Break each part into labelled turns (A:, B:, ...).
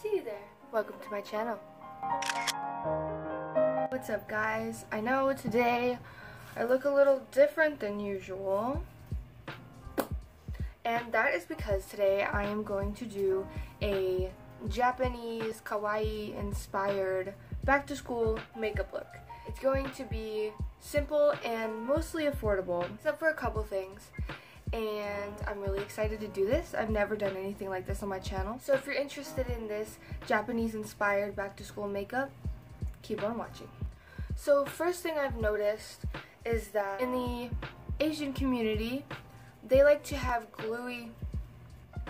A: See you there. Welcome to my channel. What's up, guys? I know today I look a little different than usual, and that is because today I am going to do a Japanese kawaii inspired back to school makeup look. It's going to be simple and mostly affordable, except for a couple things. And I'm really excited to do this. I've never done anything like this on my channel. So if you're interested in this Japanese inspired back to school makeup, keep on watching. So first thing I've noticed is that in the Asian community, they like to have glowy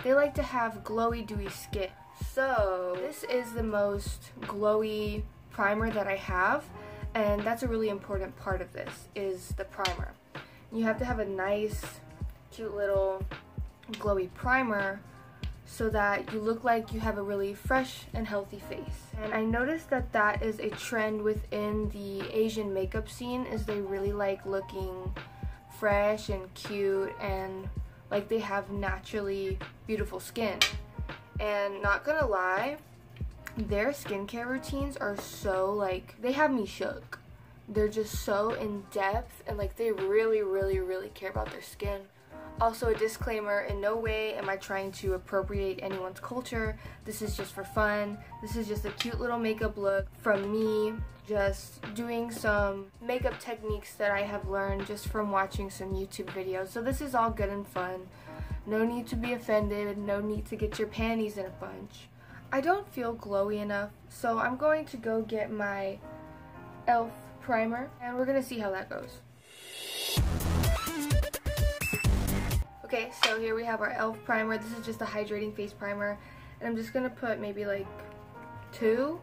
A: dewy skin. So this is the most glowy primer that I have, and that's a really important part of this, is the primer. You have to have a nice, cute little glowy primer so that you look like you have a really fresh and healthy face. And I noticed that that is a trend within the Asian makeup scene, is they really like looking fresh and cute and like they have naturally beautiful skin. And not gonna lie, their skincare routines are so, like, they have me shook. They're just so in depth and like they really care about their skin. Also, a disclaimer, in no way am I trying to appropriate anyone's culture. This is just for fun. This is just a cute little makeup look from me, just doing some makeup techniques that I have learned just from watching some YouTube videos. So this is all good and fun. No need to be offended, no need to get your panties in a bunch. I don't feel glowy enough, so I'm going to go get my e.l.f. primer, and we're gonna see how that goes. Okay, so here we have our e.l.f. primer. This is just a hydrating face primer, and I'm just gonna put maybe like 2,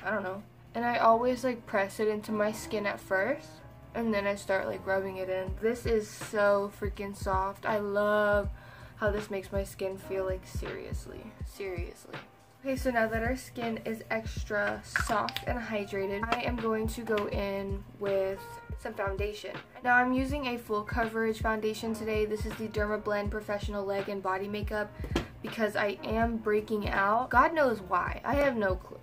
A: I don't know. And I always like press it into my skin at first, and then I start like rubbing it in. This is so freaking soft. I love how this makes my skin feel, like seriously. Okay, so now that our skin is extra soft and hydrated, I am going to go in with some foundation. Now I'm using a full coverage foundation today. This is the Dermablend Professional Leg and Body Makeup because I am breaking out. God knows why. I have no clue.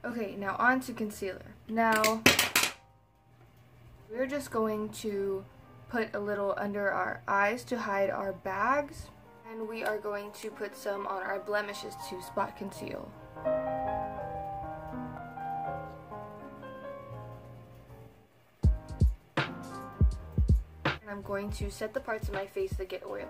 A: Okay, now on to concealer. Now, we're just going to put a little under our eyes to hide our bags. And we are going to put some on our blemishes to spot conceal. And I'm going to set the parts of my face that get oily.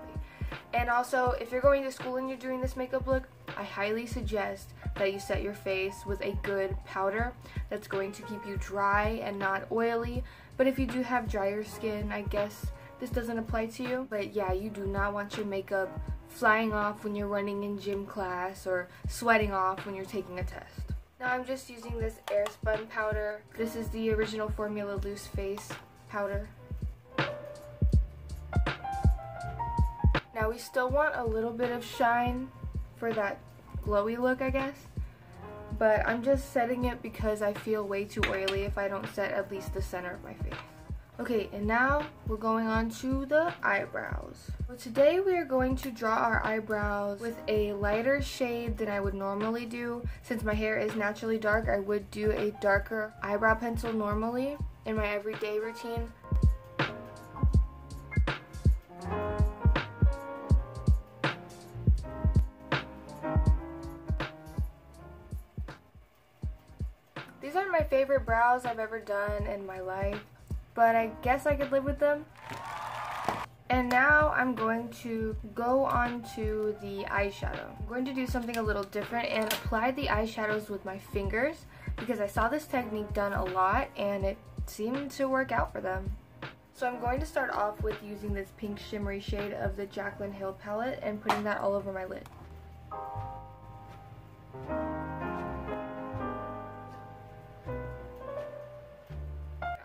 A: And also, if you're going to school and you're doing this makeup look, I highly suggest that you set your face with a good powder that's going to keep you dry and not oily. But if you do have drier skin, I guess this doesn't apply to you. But yeah, you do not want your makeup flying off when you're running in gym class or sweating off when you're taking a test. Now I'm just using this Airspun powder. This is the original formula loose face powder. Now we still want a little bit of shine for that glowy look, I guess. But I'm just setting it because I feel way too oily if I don't set at least the center of my face. Okay, and now we're going on to the eyebrows. So today we are going to draw our eyebrows with a lighter shade than I would normally do. Since my hair is naturally dark, I would do a darker eyebrow pencil normally in my everyday routine. These aren't my favorite brows I've ever done in my life, but I guess I could live with them. And now I'm going to go on to the eyeshadow. I'm going to do something a little different and apply the eyeshadows with my fingers because I saw this technique done a lot and it seemed to work out for them. So I'm going to start off with using this pink shimmery shade of the Jaclyn Hill palette and putting that all over my lid.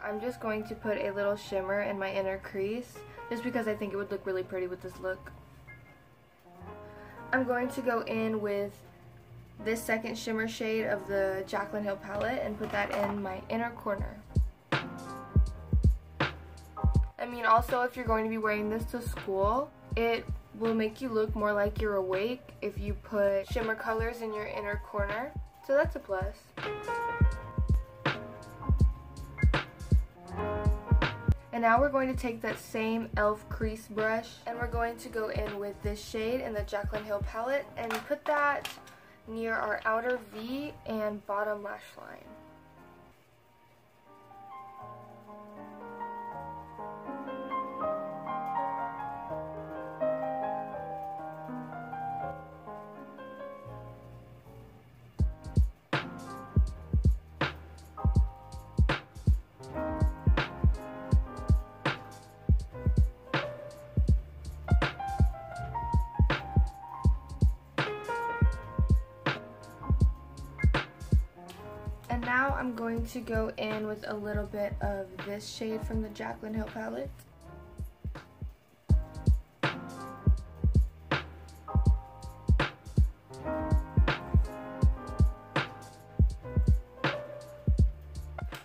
A: I'm just going to put a little shimmer in my inner crease just because I think it would look really pretty with this look. I'm going to go in with this second shimmer shade of the Jaclyn Hill palette and put that in my inner corner. I mean, also if you're going to be wearing this to school, it will make you look more like you're awake if you put shimmer colors in your inner corner. So that's a plus. And now we're going to take that same e.l.f. crease brush and we're going to go in with this shade in the Jaclyn Hill palette and put that near our outer V and bottom lash line. And now I'm going to go in with a little bit of this shade from the Jaclyn Hill palette.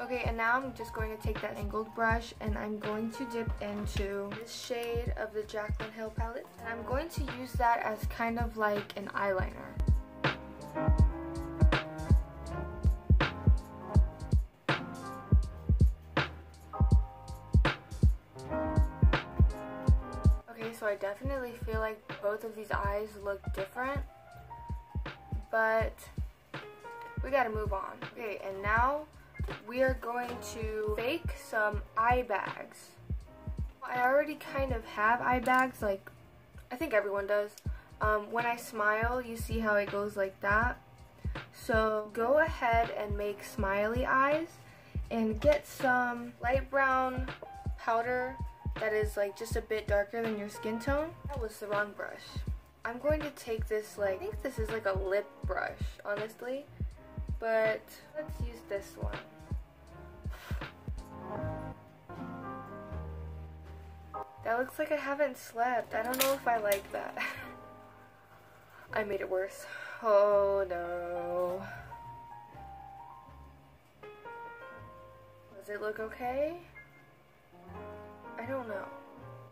A: Okay, and now I'm just going to take that angled brush and I'm going to dip into this shade of the Jaclyn Hill palette. And I'm going to use that as kind of like an eyeliner. So I definitely feel like both of these eyes look different, but we gotta move on. Okay, and now we are going to fake some eye bags. I already kind of have eye bags, like I think everyone does. When I smile, you see how it goes like that. So go ahead and make smiley eyes and get some light brown powder that is like just a bit darker than your skin tone. That was the wrong brush. I'm going to take this, like, I think this is like a lip brush, honestly, but let's use this one. That looks like I haven't slept. I don't know if I like that. I made it worse. Oh no. Does it look okay? I don't know.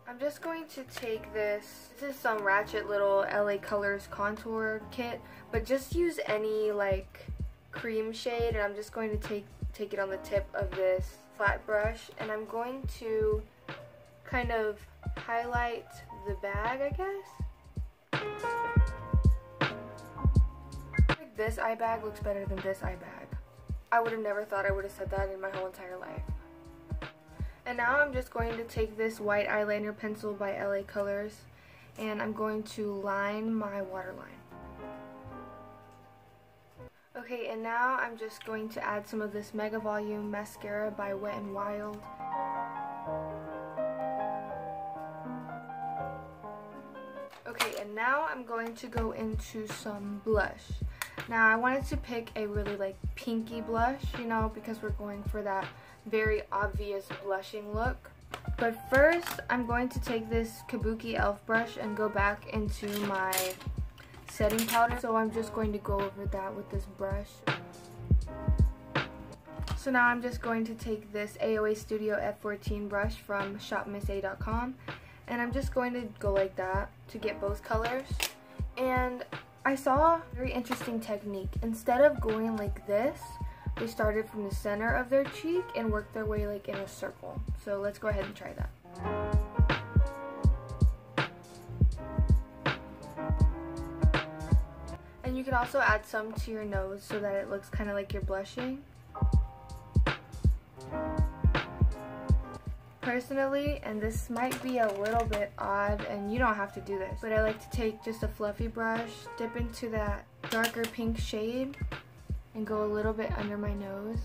A: I'm just going to take this. This is some Ratchet little LA Colors contour kit, but just use any like cream shade, and I'm just going to take it on the tip of this flat brush, and I'm going to kind of highlight the bag, I guess. Like this eye bag looks better than this eye bag. I would have never thought I would have said that in my whole entire life. And now I'm just going to take this white eyeliner pencil by LA Colors and I'm going to line my waterline. Okay, and now I'm just going to add some of this Mega Volume mascara by Wet n Wild. Okay, and now I'm going to go into some blush. Now I wanted to pick a really like pinky blush, you know, because we're going for that very obvious blushing look. But first, I'm going to take this Kabuki e.l.f. brush and go back into my setting powder. So I'm just going to go over that with this brush. So now I'm just going to take this AOA Studio F14 brush from shopmissa.com and I'm just going to go like that to get both colors. And I saw a very interesting technique. Instead of going like this, they started from the center of their cheek and worked their way like in a circle. So let's go ahead and try that. And you can also add some to your nose so that it looks kind of like you're blushing. Personally, and this might be a little bit odd and you don't have to do this, but I like to take just a fluffy brush, dip into that darker pink shade, and go a little bit under my nose.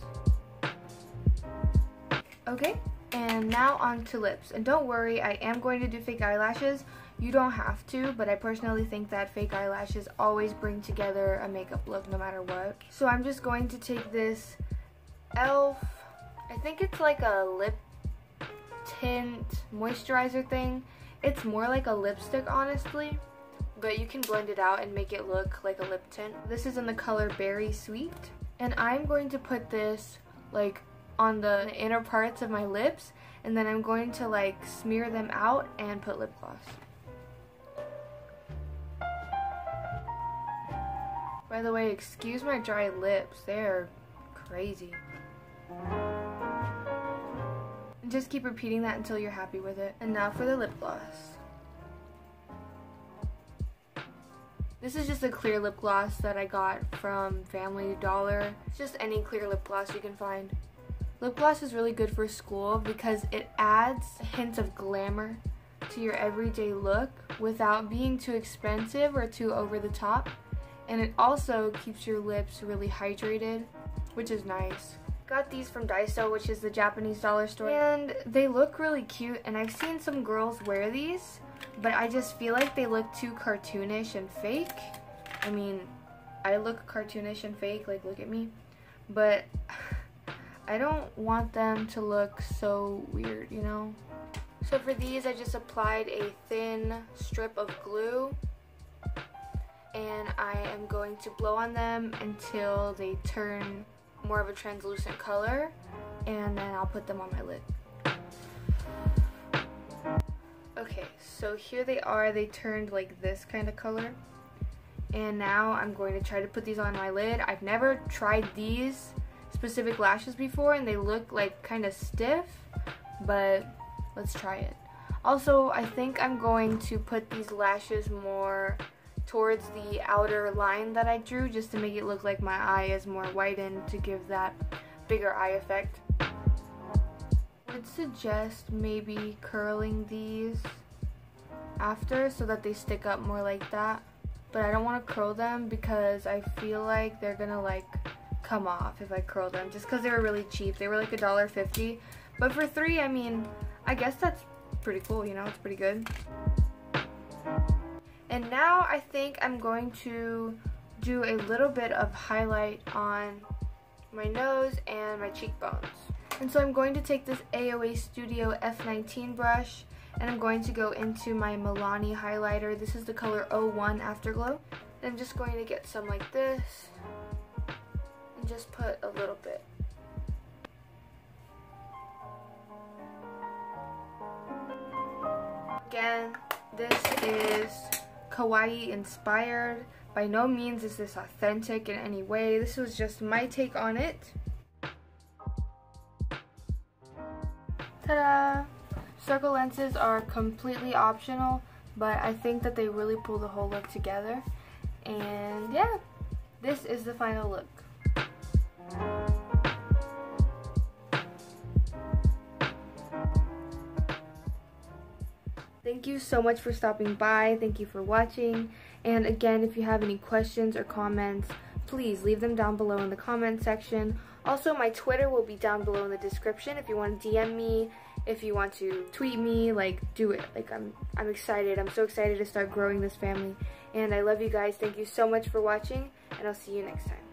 A: Okay, and now on to lips. And don't worry, I am going to do fake eyelashes. You don't have to, but I personally think that fake eyelashes always bring together a makeup look no matter what. So I'm just going to take this e.l.f. I think it's like a lip tint moisturizer thing. It's more like a lipstick, honestly, but you can blend it out and make it look like a lip tint. This is in the color Berry Sweet, and I'm going to put this like on the inner parts of my lips, and then I'm going to like smear them out and put lip gloss. By the way, excuse my dry lips. They're crazy. And just keep repeating that until you're happy with it. And now for the lip gloss. This is just a clear lip gloss that I got from Family Dollar. It's just any clear lip gloss you can find. Lip gloss is really good for school because it adds a hint of glamour to your everyday look without being too expensive or too over the top. And it also keeps your lips really hydrated, which is nice. Got these from Daiso, which is the Japanese dollar store. And they look really cute, and I've seen some girls wear these, but I just feel like they look too cartoonish and fake. I mean, I look cartoonish and fake, like look at me. But I don't want them to look so weird, you know? So for these, I just applied a thin strip of glue. And I am going to blow on them until they turn more of a translucent color. And then I'll put them on my lid. Okay, so here they are. They turned like this kind of color. And now I'm going to try to put these on my lid. I've never tried these specific lashes before, and they look like kind of stiff, but let's try it. Also, I think I'm going to put these lashes more towards the outer line that I drew, just to make it look like my eye is more widened, to give that bigger eye effect. I would suggest maybe curling these after so that they stick up more like that, but I don't want to curl them because I feel like they're gonna like come off if I curl them, just because they were really cheap. They were like $1.50, but for $3, I mean, I guess that's pretty cool, you know, it's pretty good. And now I think I'm going to do a little bit of highlight on my nose and my cheekbones. And so I'm going to take this AOA Studio F19 brush, and I'm going to go into my Milani highlighter. This is the color 01 Afterglow. And I'm just going to get some like this, and just put a little bit. Again, this is kawaii inspired. By no means is this authentic in any way. This was just my take on it. Ta-da! Circle lenses are completely optional, but I think that they really pull the whole look together. And yeah, this is the final look. Thank you so much for stopping by. Thank you for watching. And again, if you have any questions or comments, please leave them down below in the comment section. Also, my Twitter will be down below in the description if you want to DM me, if you want to tweet me, like, do it. Like, I'm excited. I'm so excited to start growing this family. And I love you guys. Thank you so much for watching, and I'll see you next time.